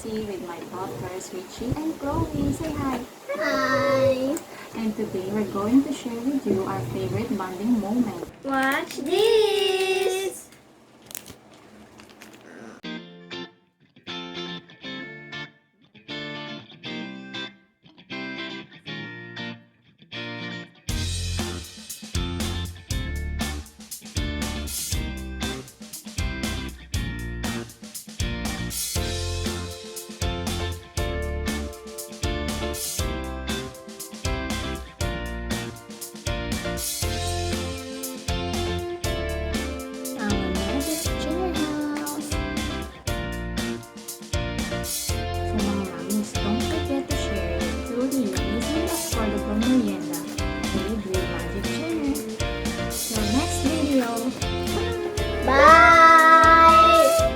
Peachy with my daughters Richie and Chloe. Say hi! Hi! And today we're going to share with you our favorite bonding moment. Watch this!